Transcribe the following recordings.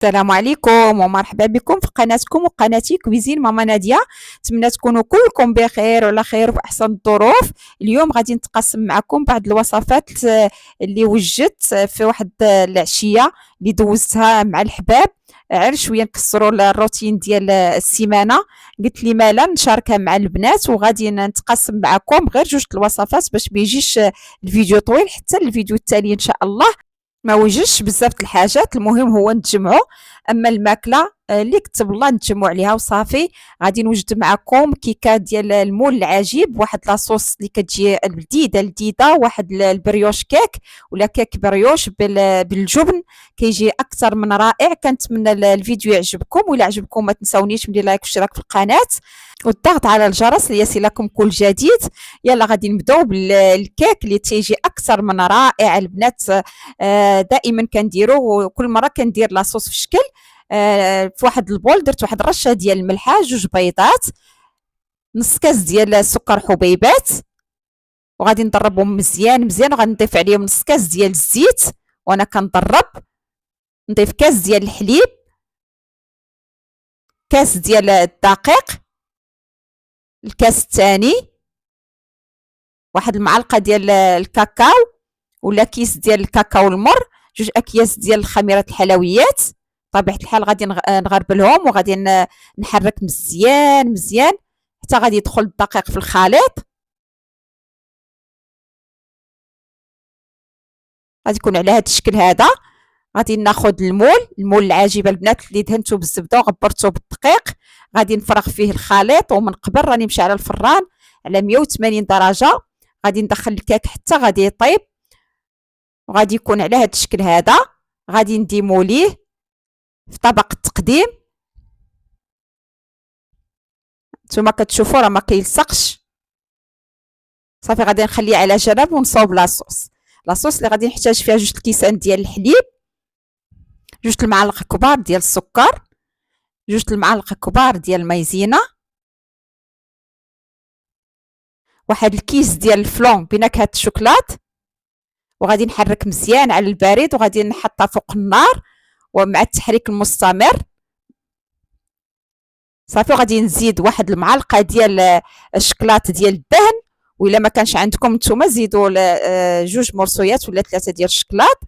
السلام عليكم ومرحبا بكم في قناتكم وقناتي كويزين ماما نادية. نتمنى تكونوا كلكم بخير وعلى خير وفي احسن الظروف. اليوم غادي نتقاسم معكم بعض الوصفات اللي وجدت في واحد العشيه اللي دوزتها مع الحباب. غير شويه نكسروا الروتين ديال السيمانه، قلت لي مالا نشاركها مع البنات وغادي نتقاسم معكم غير جوج الوصفات باش ما يجيش الفيديو طويل. حتى الفيديو التالي ان شاء الله ما وجدش بزاف الحاجات، المهم هو نتجمعوا. اما الماكله اللي كتب الله نتجمعوا عليها وصافي. غادي نوجد معكم كيكه ديال المول العجيب، واحد لاصوص اللي كتجي لذيذه، واحد البريوش كيك ولا كيك بريوش بالجبن، كيجي اكثر من رائع. كنتمنى الفيديو يعجبكم، ولا عجبكم ما تنساونيش من لايك واشتراك في القناه والضغط على الجرس ليصلكم كل جديد. يلا غادي نبداو بالكيك اللي تيجي اكثر من رائع البنات. دائما كنديرو، وكل مره كندير لاصوص في شكل في واحد البول. درت واحد الرشه ديال الملحه، جوج بيضات، نص كاس ديال السكر حبيبات، وغادي نضربهم مزيان مزيان. وغادي نضيف عليهم نص كاس ديال الزيت وانا كنضرب. نضيف كاس ديال الحليب، كاس ديال الدقيق، الكاس الثاني واحد المعلقه ديال الكاكاو ولا كيس ديال الكاكاو المر، جوج اكياس ديال خميره الحلويات. بطبيعه الحال غادي نغربلهم وغادي نحرك مزيان مزيان حتى غادي يدخل الدقيق في الخليط. غادي يكون على هذا الشكل هذا. غادي ناخذ المول العجيب البنات اللي دهنته بالزبده وغبرته بالدقيق. غادي نفرغ فيه الخليط، ومن قبل راني مشعله الفران على 180 درجه. غادي ندخل الكيك حتى غادي يطيب، وغادي يكون على هذا الشكل هذا. غادي نديمو ليه في طبق التقديم. نتوما كتشوفوا راه ما كيلصقش. صافي غادي نخليه على جنب ونصاوب لاصوص اللي غادي نحتاج فيها جوج الكيسان ديال الحليب، جوج المعالق كبار ديال السكر، جوج المعالق كبار ديال المايزينا، واحد الكيس ديال الفلون بنكهه الشوكولات. وغادي نحرك مزيان على البارد، وغادي نحطها فوق النار ومع التحريك المستمر. صافي غادي نزيد واحد المعلقه ديال الشكلاط ديال الدهن، وإلا ما كانش عندكم نتوما زيدوا جوج مرصويات ولا ثلاثه ديال الشكلاط.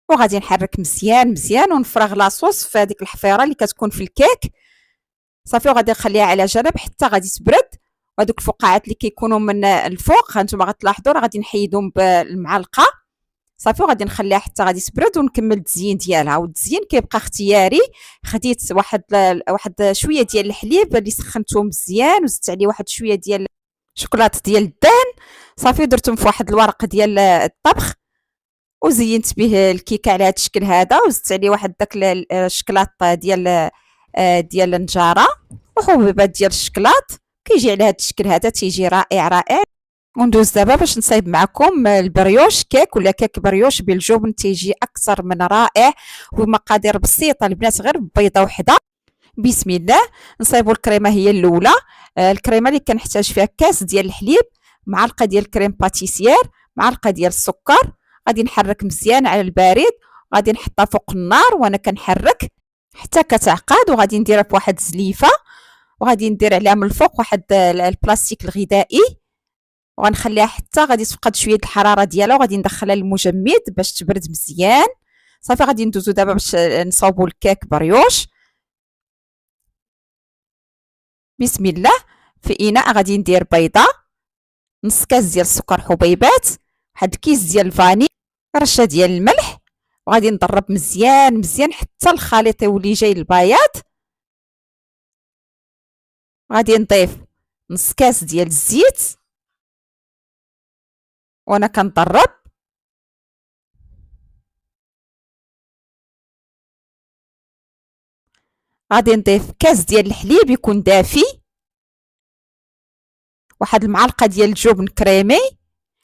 وغادي نحرك مزيان مزيان ونفرغ لاصوص في هذيك الحفيره اللي كتكون في الكيك. صافي وغادي نخليها على جنب حتى غادي تبرد. وهذوك الفقاعات اللي كيكونوا من الفوق هانتوما غتلاحظوا راه غادي نحيدهم بالمعلقه. صافي وغادي نخليها حتى غادي تبرد ونكمل التزيين ديالها. والتزيين كيبقى اختياري. خديت واحد شويه ديال الحليب اللي سخنته مزيان، وزدت عليه واحد شويه ديال شوكولاط ديال الدهن. صافي درتهم في واحد الورق ديال الطبخ وزينت به الكيكه على هذا الشكل هذا، وزدت عليه واحد داك الشكلاط ديال النجاره وحبيبات ديال الشكلاط. كيجي على هذا الشكل هذا تيجي رائع رائع. وندوز دابا باش نصايب معكم البريوش كيك ولا كيك بريوش بالجبن، تيجي اكثر من رائع ومقادير بسيطه البنات، غير بيضه وحده. بسم الله. نصايبوا الكريمه هي الاولى. الكريمه اللي كنحتاج فيها كاس ديال الحليب، معلقه ديال الكريم باتيسير، معلقه ديال السكر. غادي نحرك مزيان على البارد، غادي نحطها فوق النار وانا كنحرك حتى كتعقد. وغادي نديرها بواحد الزليفه، وغادي ندير عليها من الفوق واحد البلاستيك الغذائي، وغنخليها حتى غادي تفقد شويه الحراره ديالها، وغادي ندخلها للمجمد باش تبرد مزيان. صافي غادي ندوزو دابا باش نصاوبوا الكيك بريوش. بسم الله. في اناء غادي ندير بيضه، نص كاس ديال السكر حبيبات، واحد الكيس ديال الفاني، رشه ديال الملح. وغادي نضرب مزيان مزيان حتى الخليط يولي جاي البياض. غادي نضيف نص كاس ديال الزيت وانا كنضرب. غادي نضيف كاس ديال الحليب يكون دافي، واحد المعلقه ديال الجبن كريمي،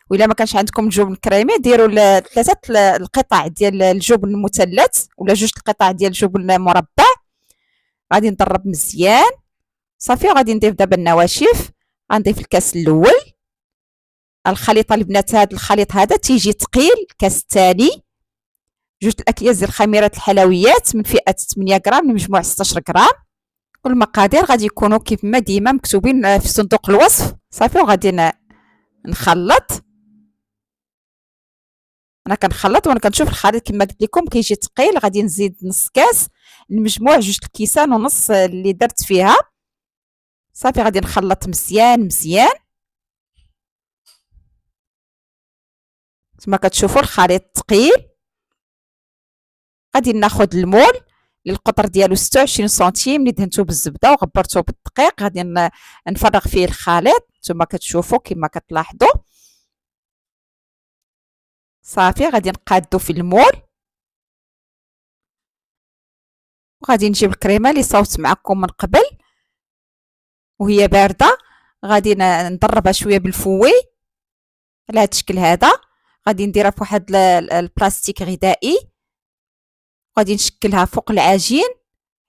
وإلا ما كانش عندكم جبن كريمي ديروا ثلاثه القطع ديال الجبن المثلث ولا جوج القطع ديال الجبن مربع. غادي نضرب مزيان. صافي وغادي نضيف دابا النواشف. غنضيف الكاس الاول الخليط البنات. هذا الخليط هذا تيجي ثقيل. الكاس الثاني جوج الاكياس ديال خميره الحلويات من فئه 8 غرام لمجموع 16 غرام. والمقادير غادي يكونوا كيف ما ديما مكتوبين في صندوق الوصف. صافي وغادي نخلط. انا كنخلط وانا كنشوف الخليط كما قلت لكم كيجي ثقيل. غادي نزيد نص كاس المجموع جوج الكيسان ونص اللي درت فيها. صافي غادي نخلط مزيان مزيان. كما كتشوفوا الخليط ثقيل. غادي ناخذ المول اللي القطر ديالو 26 سنتيم اللي دهنته بالزبده وغبرته بالدقيق. غادي نفرغ فيه الخليط نتوما كتشوفوا كما كتلاحظوا. صافي غادي نقادو في المول. وغادي نجيب الكريمه اللي صوبت معكم من قبل وهي بارده. غادي نضربها شويه بالفوي على هذا الشكل هذا. غادي نديرها في واحد البلاستيك غذائي. غادي نشكلها فوق العجين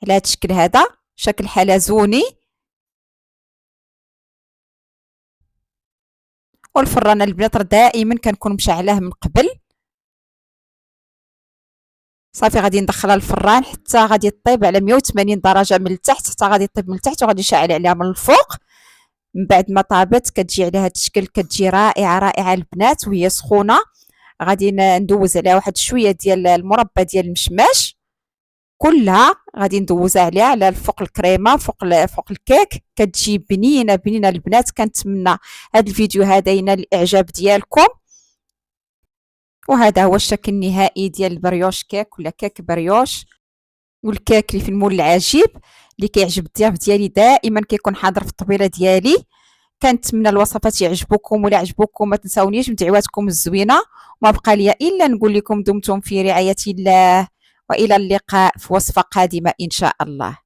على هذا الشكل هذا شكل حلزوني. والفران البنات دائما كنكون مشعلاه من قبل. صافي غادي ندخلها الفران حتى غادي طيب على 180 درجه من التحت حتى غادي طيب من التحت. وغادي نشعل عليها من الفوق. من بعد ما طابت كتجي على هذا الشكل كتجي رائعه رائعه البنات وهي سخونه. غادي ندوز عليها واحد شويه ديال المربى ديال المشماش كلها. غادي ندوزها عليها على فوق الكريمه فوق الكيك. كتجي بنينه بنينه البنات. كنتمنى هذا الفيديو هذا ينال الاعجاب ديالكم. وهذا هو الشكل النهائي ديال البريوش كيك ولا كيك بريوش. والكيك اللي في المول العجيب اللي كيعجب الضياف ديالي دائما كيكون حاضر في الطبيله ديالي. كنتمنى الوصفات يعجبوكم. ولا عجبوكم ما تنساونيش من دعواتكم الزوينه. وما بقى لي الا نقول لكم دمتم في رعايه الله والى اللقاء في وصفه قادمه ان شاء الله.